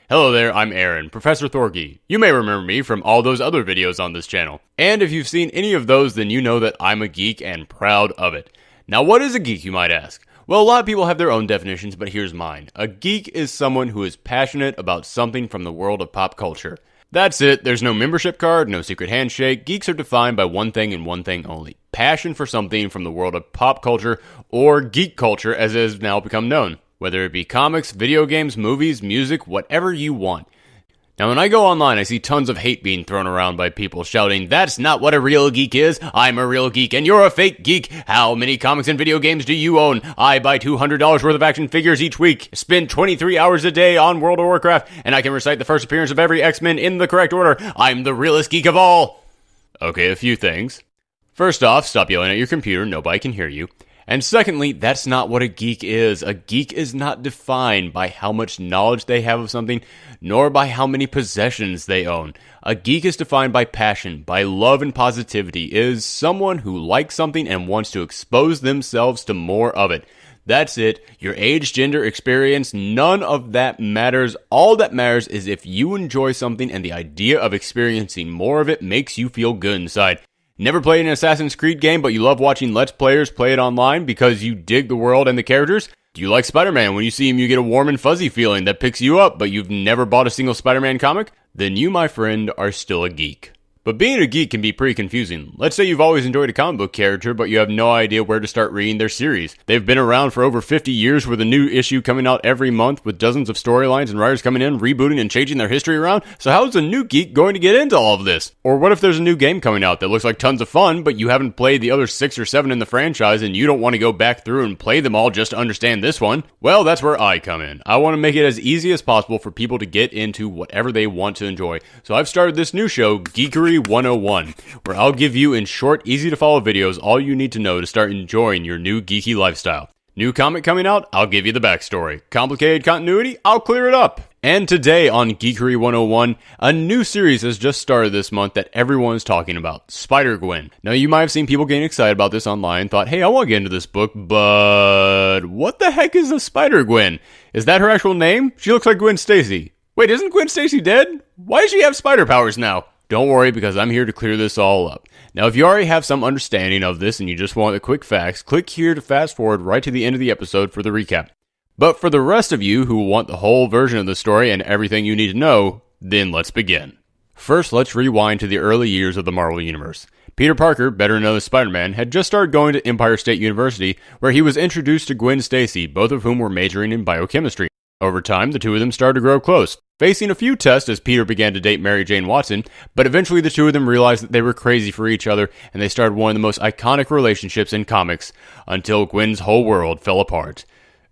Hello there, I'm Aaron, Professor Thorgy. You may remember me from all those other videos on this channel. And if you've seen any of those, then you know that I'm a geek and proud of it. Now, what is a geek, you might ask? Well, a lot of people have their own definitions, but here's mine. A geek is someone who is passionate about something from the world of pop culture. That's it, there's no membership card, no secret handshake. Geeks are defined by one thing and one thing only. Passion for something from the world of pop culture, or geek culture as it has now become known. Whether it be comics, video games, movies, music, whatever you want. Now, when I go online, I see tons of hate being thrown around by people shouting, "That's not what a real geek is. I'm a real geek, and you're a fake geek. How many comics and video games do you own? I buy $200 worth of action figures each week, spend 23 hours a day on World of Warcraft, and I can recite the first appearance of every X-Men in the correct order. I'm the realest geek of all." Okay, a few things. First off, stop yelling at your computer. Nobody can hear you. And secondly, that's not what a geek is. A geek is not defined by how much knowledge they have of something, nor by how many possessions they own. A geek is defined by passion, by love and positivity. It is someone who likes something and wants to expose themselves to more of it. That's it. Your age, gender, experience, none of that matters. All that matters is if you enjoy something and the idea of experiencing more of it makes you feel good inside. Never played an Assassin's Creed game, but you love watching Let's Players play it online because you dig the world and the characters? Do you like Spider-Man? When you see him, you get a warm and fuzzy feeling that picks you up, but you've never bought a single Spider-Man comic? Then you, my friend, are still a geek. But being a geek can be pretty confusing. Let's say you've always enjoyed a comic book character, but you have no idea where to start reading their series. They've been around for over 50 years with a new issue coming out every month with dozens of storylines and writers coming in, rebooting and changing their history around. So how is a new geek going to get into all of this? Or what if there's a new game coming out that looks like tons of fun, but you haven't played the other 6 or 7 in the franchise and you don't want to go back through and play them all just to understand this one? Well, that's where I come in. I want to make it as easy as possible for people to get into whatever they want to enjoy. So I've started this new show, Geekery 101. Where I'll give you in short, easy to follow videos all you need to know to start enjoying your new geeky lifestyle. New comic coming out? I'll give you the backstory. Complicated continuity? I'll clear it up. And today on Geekery 101, a new series has just started this month that everyone's talking about, Spider-Gwen. Now you might have seen people getting excited about this online and thought, hey, I want to get into this book, but what the heck is a Spider-Gwen? Is that her actual name? She looks like Gwen Stacy. Wait, isn't Gwen Stacy dead? Why does she have spider powers now? Don't worry, because I'm here to clear this all up. Now, if you already have some understanding of this and you just want the quick facts, click here to fast forward right to the end of the episode for the recap. But for the rest of you who want the whole version of the story and everything you need to know, then let's begin. First, let's rewind to the early years of the Marvel Universe. Peter Parker, better known as Spider-Man, had just started going to Empire State University, where he was introduced to Gwen Stacy, both of whom were majoring in biochemistry. Over time, the two of them started to grow close, facing a few tests as Peter began to date Mary Jane Watson, but eventually the two of them realized that they were crazy for each other, and they started one of the most iconic relationships in comics, until Gwen's whole world fell apart,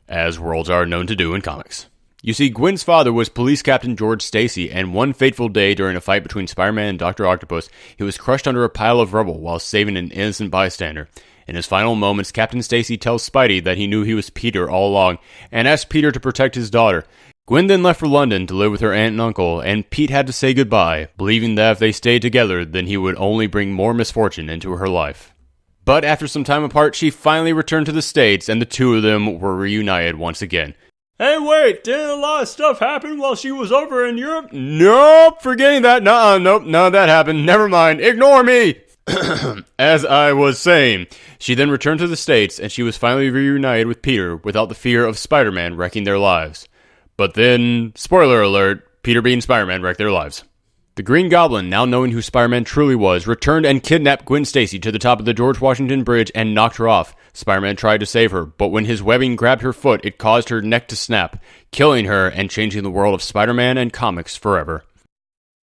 as worlds are known to do in comics. You see, Gwen's father was Police Captain George Stacy, and one fateful day during a fight between Spider-Man and Dr. Octopus, he was crushed under a pile of rubble while saving an innocent bystander. In his final moments, Captain Stacy tells Spidey that he knew he was Peter all along, and asked Peter to protect his daughter. Gwen then left for London to live with her aunt and uncle, and Pete had to say goodbye, believing that if they stayed together, then he would only bring more misfortune into her life. But after some time apart, she finally returned to the States, and the two of them were reunited once again. Hey, wait, didn't a lot of stuff happen while she was over in Europe? Nope, forgetting that. Nope, none of that happened. Never mind, ignore me! As I was saying, she then returned to the States, and she was finally reunited with Peter without the fear of Spider-Man wrecking their lives. But then, spoiler alert, Peter being Spider-Man wrecked their lives. The Green Goblin, now knowing who Spider-Man truly was, returned and kidnapped Gwen Stacy to the top of the George Washington Bridge and knocked her off. Spider-Man tried to save her, but when his webbing grabbed her foot, it caused her neck to snap, killing her and changing the world of Spider-Man and comics forever.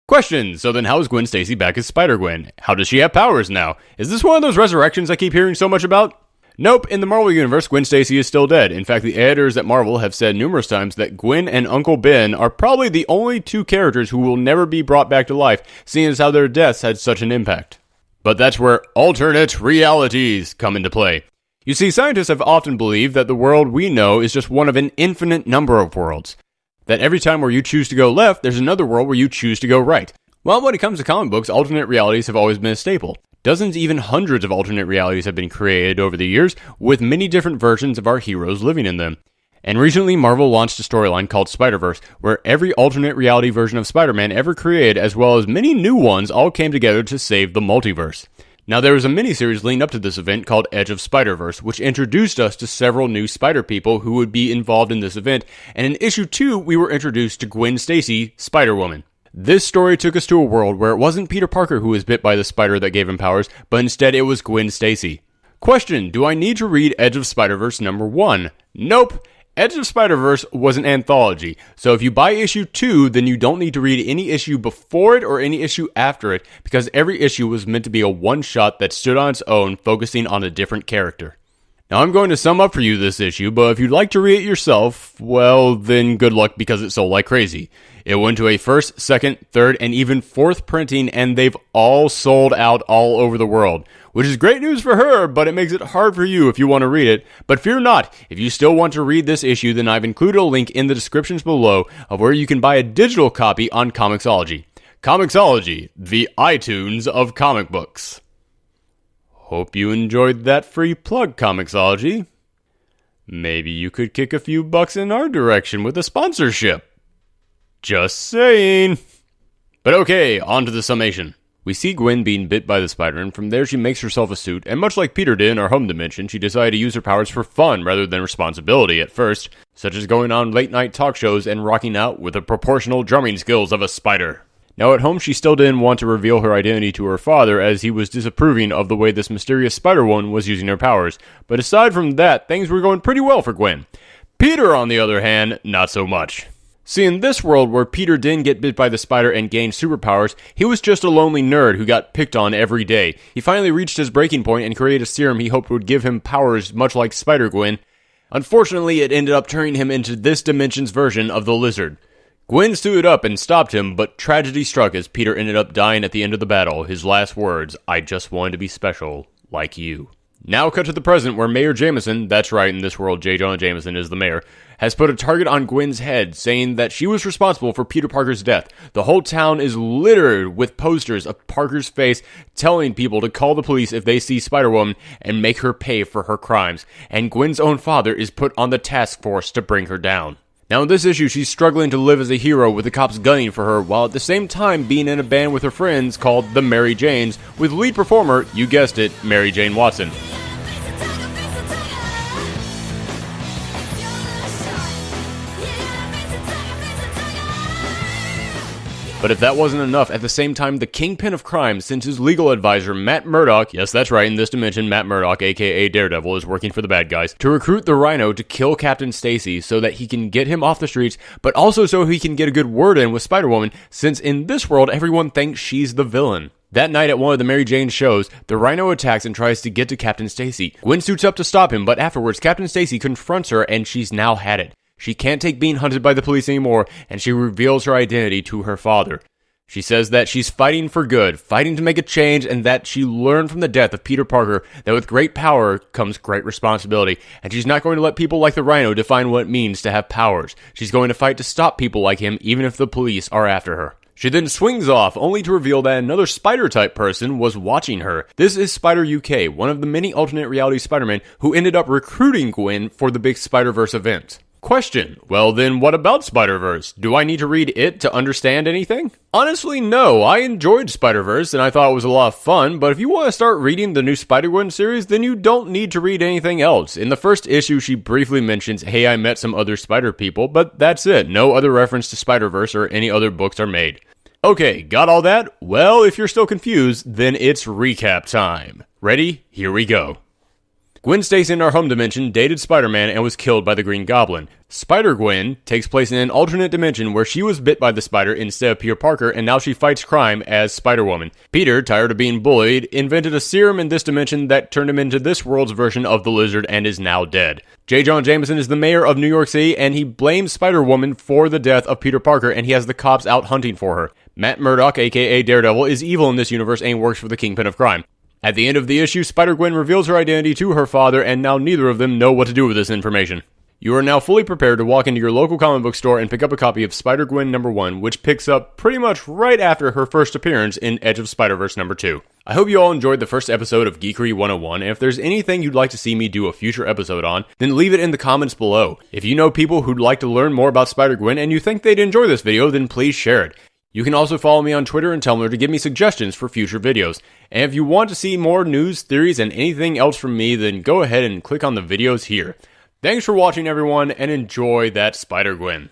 Question, so then how is Gwen Stacy back as Spider-Gwen? How does she have powers now? Is this one of those resurrections I keep hearing so much about? Nope, in the Marvel Universe, Gwen Stacy is still dead. In fact, the editors at Marvel have said numerous times that Gwen and Uncle Ben are probably the only two characters who will never be brought back to life, seeing as how their deaths had such an impact. But that's where alternate realities come into play. You see, scientists have often believed that the world we know is just one of an infinite number of worlds. That every time where you choose to go left, there's another world where you choose to go right. Well, when it comes to comic books, alternate realities have always been a staple. Dozens, even hundreds of alternate realities have been created over the years, with many different versions of our heroes living in them. And recently, Marvel launched a storyline called Spider-Verse, where every alternate reality version of Spider-Man ever created, as well as many new ones, all came together to save the multiverse. Now, there was a miniseries leading up to this event called Edge of Spider-Verse, which introduced us to several new Spider people who would be involved in this event, and in issue 2, we were introduced to Gwen Stacy, Spider-Woman. This story took us to a world where it wasn't Peter Parker who was bit by the spider that gave him powers, but instead it was Gwen Stacy. Question, do I need to read Edge of Spider-Verse number 1? Nope! Edge of Spider-Verse was an anthology, so if you buy issue 2, then you don't need to read any issue before it or any issue after it, because every issue was meant to be a one-shot that stood on its own, focusing on a different character. Now I'm going to sum up for you this issue, but if you'd like to read it yourself, well, then good luck because it sold like crazy. It went to a first, second, third, and even fourth printing, and they've all sold out all over the world. Which is great news for her, but it makes it hard for you if you want to read it. But fear not, if you still want to read this issue, then I've included a link in the descriptions below of where you can buy a digital copy on Comixology. Comixology, the iTunes of comic books. Hope you enjoyed that free plug, Comixology. Maybe you could kick a few bucks in our direction with a sponsorship. Just saying. But okay, on to the summation. We see Gwen being bit by the spider, and from there she makes herself a suit, and much like Peter did in our home dimension, she decided to use her powers for fun rather than responsibility at first, such as going on late-night talk shows and rocking out with the proportional drumming skills of a spider. Now at home, she still didn't want to reveal her identity to her father, as he was disapproving of the way this mysterious Spider-Woman was using her powers, but aside from that, things were going pretty well for Gwen. Peter, on the other hand, not so much. See, in this world where Peter didn't get bit by the spider and gained superpowers, he was just a lonely nerd who got picked on every day. He finally reached his breaking point and created a serum he hoped would give him powers much like Spider-Gwen. Unfortunately, it ended up turning him into this dimension's version of the Lizard. Gwen stood up and stopped him, but tragedy struck as Peter ended up dying at the end of the battle. His last words, "I just wanted to be special, like you." Now cut to the present where Mayor Jameson, that's right, in this world J. Jonah Jameson is the mayor, has put a target on Gwen's head, saying that she was responsible for Peter Parker's death. The whole town is littered with posters of Parker's face telling people to call the police if they see Spider-Woman and make her pay for her crimes. And Gwen's own father is put on the task force to bring her down. Now in this issue, she's struggling to live as a hero with the cops gunning for her, while at the same time being in a band with her friends called the Mary Janes, with lead performer, you guessed it, Mary Jane Watson. But if that wasn't enough, at the same time, the Kingpin of Crime sends his legal advisor, Matt Murdock, yes, that's right, in this dimension, Matt Murdock, aka Daredevil, is working for the bad guys, to recruit the Rhino to kill Captain Stacy so that he can get him off the streets, but also so he can get a good word in with Spider-Woman, since in this world, everyone thinks she's the villain. That night at one of the Mary Jane shows, the Rhino attacks and tries to get to Captain Stacy. Gwen suits up to stop him, but afterwards, Captain Stacy confronts her and she's now had it. She can't take being hunted by the police anymore, and she reveals her identity to her father. She says that she's fighting for good, fighting to make a change, and that she learned from the death of Peter Parker that with great power comes great responsibility, and she's not going to let people like the Rhino define what it means to have powers. She's going to fight to stop people like him, even if the police are after her. She then swings off, only to reveal that another Spider-type person was watching her. This is Spider UK, one of the many alternate reality Spider-Men who ended up recruiting Gwen for the big Spider-Verse event. Question, well then what about Spider-Verse? Do I need to read it to understand anything? Honestly, no. I enjoyed Spider-Verse and I thought it was a lot of fun, but if you want to start reading the new Spider-Gwen series, then you don't need to read anything else. In the first issue, she briefly mentions, hey, I met some other Spider people, but that's it. No other reference to Spider-Verse or any other books are made. Okay, got all that? Well, if you're still confused, then it's recap time. Ready? Here we go. Gwen Stacy in our home dimension dated Spider-Man and was killed by the Green Goblin. Spider-Gwen takes place in an alternate dimension where she was bit by the spider instead of Peter Parker, and now she fights crime as Spider-Woman. Peter, tired of being bullied, invented a serum in this dimension that turned him into this world's version of the Lizard and is now dead. J. Jonah Jameson is the mayor of New York City, and he blames Spider-Woman for the death of Peter Parker, and he has the cops out hunting for her. Matt Murdock, aka Daredevil, is evil in this universe and works for the Kingpin of Crime. At the end of the issue, Spider-Gwen reveals her identity to her father, and now neither of them know what to do with this information. You are now fully prepared to walk into your local comic book store and pick up a copy of Spider-Gwen #1, which picks up pretty much right after her first appearance in Edge of Spider-Verse #2. I hope you all enjoyed the first episode of Geekery 101, and if there's anything you'd like to see me do a future episode on, then leave it in the comments below. If you know people who'd like to learn more about Spider-Gwen and you think they'd enjoy this video, then please share it. You can also follow me on Twitter and Tumblr to give me suggestions for future videos. And if you want to see more news, theories, and anything else from me, then go ahead and click on the videos here. Thanks for watching everyone, and enjoy that Spider-Gwen.